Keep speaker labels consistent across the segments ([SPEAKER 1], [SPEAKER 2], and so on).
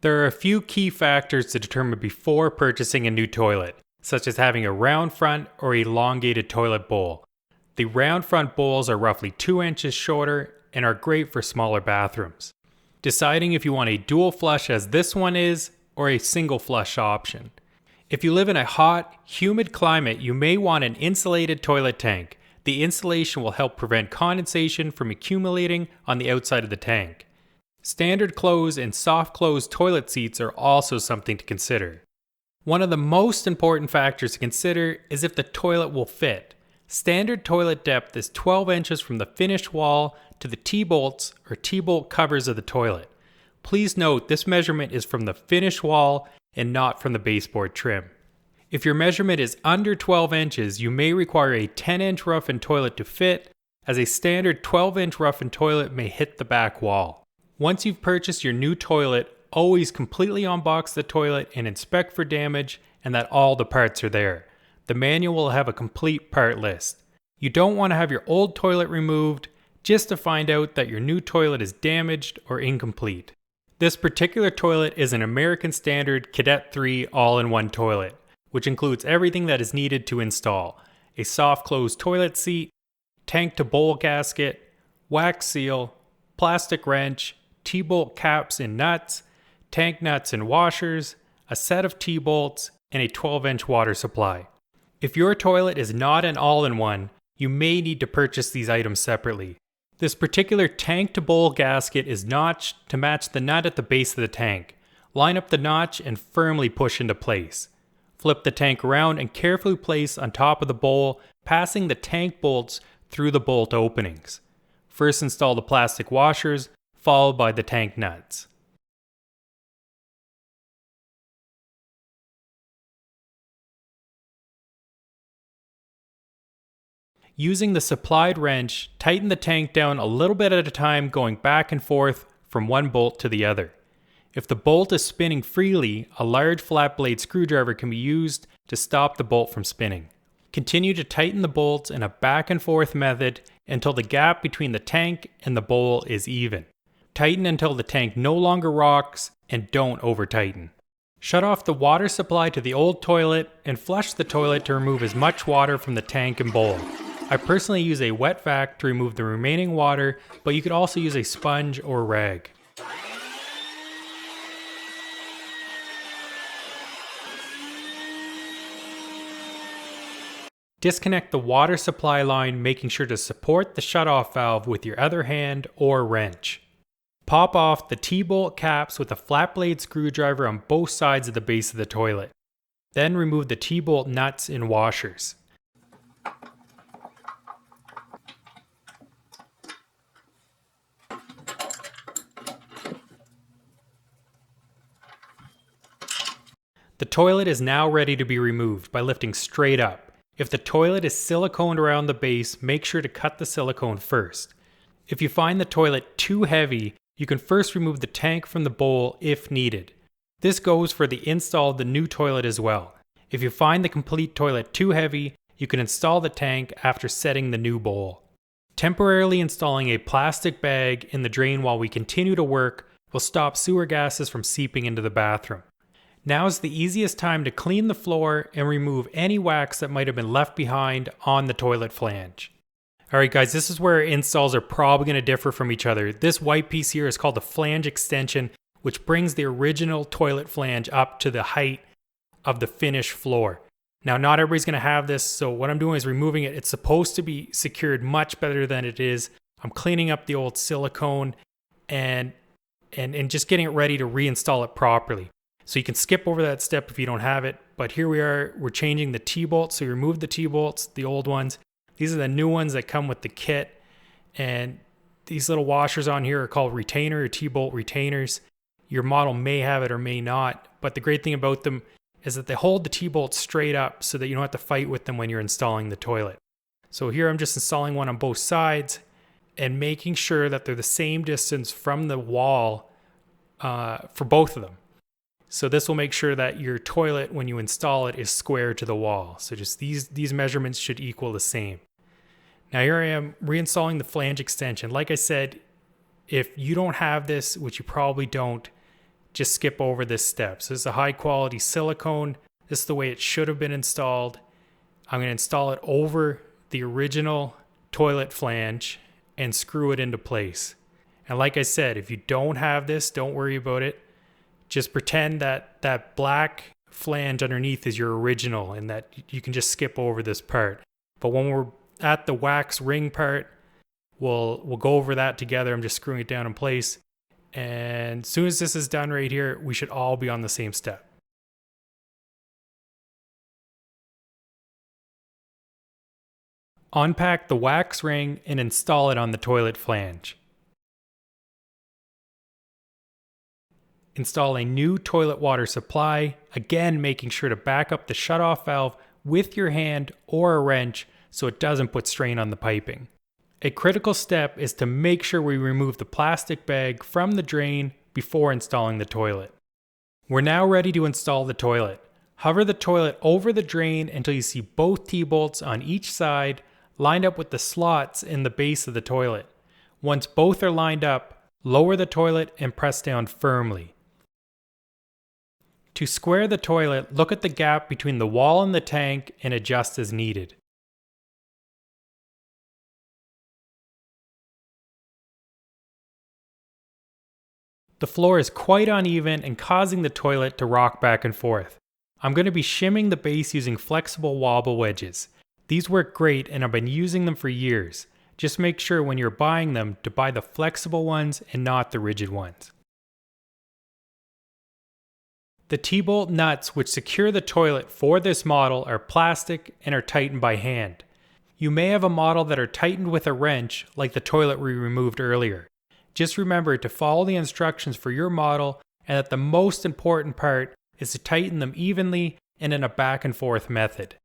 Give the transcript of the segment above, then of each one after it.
[SPEAKER 1] There are a few key factors to determine before purchasing a new toilet, such as having a round front or elongated toilet bowl. The round front bowls are roughly 2 inches shorter and are great for smaller bathrooms. Deciding if you want a dual flush as this one is, or a single flush option. If you live in a hot, humid climate, you may want an insulated toilet tank. The insulation will help prevent condensation from accumulating on the outside of the tank. Standard close and soft close toilet seats are also something to consider. One of the most important factors to consider is if the toilet will fit. Standard toilet depth is 12 inches from the finished wall to the T-bolts or T-bolt covers of the toilet. Please note this measurement is from the finished wall and not from the baseboard trim. If your measurement is under 12 inches, you may require a 10-inch roughened toilet to fit, as a standard 12-inch roughened toilet may hit the back wall. Once you've purchased your new toilet, always completely unbox the toilet and inspect for damage and that all the parts are there. The manual will have a complete part list. You don't want to have your old toilet removed just to find out that your new toilet is damaged or incomplete. This particular toilet is an American Standard Cadet 3 all-in-one toilet, which includes everything that is needed to install: a soft close toilet seat, tank to bowl gasket, wax seal, plastic wrench, T-bolt caps and nuts, tank nuts and washers, a set of T-bolts, and a 12-inch water supply. If your toilet is not an all-in-one, you may need to purchase these items separately. This particular tank to bowl gasket is notched to match the nut at the base of the tank. Line up the notch and firmly push into place. Flip the tank around and carefully place on top of the bowl, passing the tank bolts through the bolt openings. First install the plastic washers, followed by the tank nuts. Using the supplied wrench, tighten the tank down a little bit at a time, going back and forth from one bolt to the other. If the bolt is spinning freely, a large flat blade screwdriver can be used to stop the bolt from spinning. Continue to tighten the bolts in a back and forth method until the gap between the tank and the bowl is even. Tighten until the tank no longer rocks, and don't over tighten. Shut off the water supply to the old toilet and flush the toilet to remove as much water from the tank and bowl. I personally use a wet vac to remove the remaining water, but you could also use a sponge or rag. Disconnect the water supply line, making sure to support the shutoff valve with your other hand or wrench. Pop off the T-bolt caps with a flat blade screwdriver on both sides of the base of the toilet. Then remove the T-bolt nuts and washers. The toilet is now ready to be removed by lifting straight up. If the toilet is siliconed around the base, make sure to cut the silicone first. If you find the toilet too heavy, you can first remove the tank from the bowl if needed. This goes for the install of the new toilet as well. If you find the complete toilet too heavy, you can install the tank after setting the new bowl. Temporarily installing a plastic bag in the drain while we continue to work will stop sewer gases from seeping into the bathroom. Now is the easiest time to clean the floor and remove any wax that might have been left behind on the toilet flange. Alright guys, this is where installs are probably going to differ from each other. This white piece here is called the flange extension, which brings the original toilet flange up to the height of the finished floor. Now not everybody's going to have this, so what I'm doing is removing it. It's supposed to be secured much better than it is. I'm cleaning up the old silicone and just getting it ready to reinstall it properly. So you can skip over that step if you don't have it, but here we are, we're changing the T-bolts. So you remove the T-bolts, the old ones. These are the new ones that come with the kit, and these little washers on here are called retainer or T-bolt retainers. Your model may have it or may not, but the great thing about them is that they hold the T-bolts straight up so that you don't have to fight with them when you're installing the toilet. So here I'm just installing one on both sides and making sure that they're the same distance from the wall for both of them. So this will make sure that your toilet, when you install it, is square to the wall. So just these measurements should equal the same. Now here I am reinstalling the flange extension. Like I said, if you don't have this, which you probably don't, just skip over this step. So this is a high quality silicone. This is the way it should have been installed. I'm going to install it over the original toilet flange and screw it into place. And like I said, if you don't have this, don't worry about it. Just pretend that that black flange underneath is your original and that you can just skip over this part. But when we're at the wax ring part, we'll go over that together. I'm just screwing it down in place. And as soon as this is done right here, we should all be on the same step. Unpack the wax ring and install it on the toilet flange. Install a new toilet water supply, again making sure to back up the shutoff valve with your hand or a wrench so it doesn't put strain on the piping. A critical step is to make sure we remove the plastic bag from the drain before installing the toilet. We're now ready to install the toilet. Hover the toilet over the drain until you see both T-bolts on each side lined up with the slots in the base of the toilet. Once both are lined up, lower the toilet and press down firmly. To square the toilet, look at the gap between the wall and the tank and adjust as needed. The floor is quite uneven and causing the toilet to rock back and forth. I'm going to be shimming the base using flexible wobble wedges. These work great and I've been using them for years. Just make sure when you're buying them to buy the flexible ones and not the rigid ones. The T-bolt nuts which secure the toilet for this model are plastic and are tightened by hand. You may have a model that are tightened with a wrench like the toilet we removed earlier. Just remember to follow the instructions for your model and that the most important part is to tighten them evenly and in a back and forth method.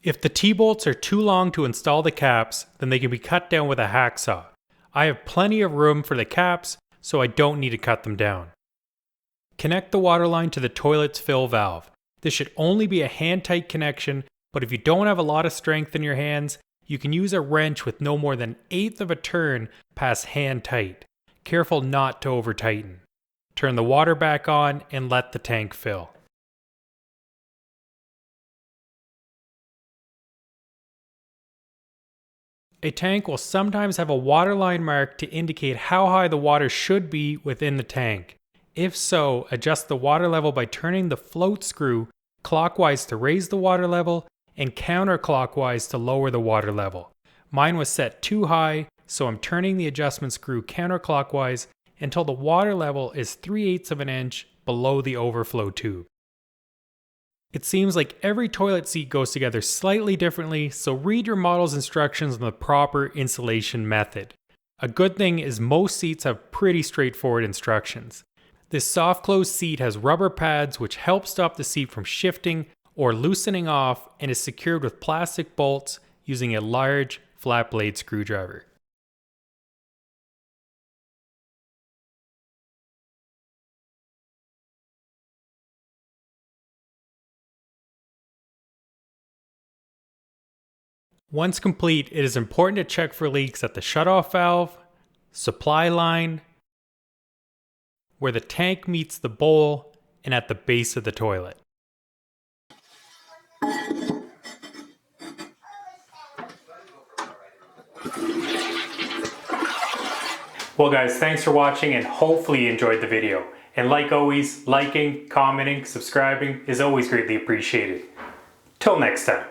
[SPEAKER 1] If the T-bolts are too long to install the caps, then they can be cut down with a hacksaw. I have plenty of room for the caps, so I don't need to cut them down. Connect the water line to the toilet's fill valve. This should only be a hand-tight connection, but if you don't have a lot of strength in your hands, you can use a wrench with no more than 1/8 of a turn past hand-tight. Careful not to over-tighten. Turn the water back on and let the tank fill. A tank will sometimes have a water line mark to indicate how high the water should be within the tank. If so, adjust the water level by turning the float screw clockwise to raise the water level and counterclockwise to lower the water level. Mine was set too high, so I'm turning the adjustment screw counterclockwise until the water level is 3/8 of an inch below the overflow tube. It seems like every toilet seat goes together slightly differently, so read your model's instructions on the proper installation method. A good thing is most seats have pretty straightforward instructions. This soft close seat has rubber pads which help stop the seat from shifting or loosening off and is secured with plastic bolts using a large flat blade screwdriver. Once complete, it is important to check for leaks at the shutoff valve, supply line, where the tank meets the bowl, and at the base of the toilet. Well guys, thanks for watching and hopefully you enjoyed the video. And like always, liking, commenting, subscribing is always greatly appreciated. Till next time.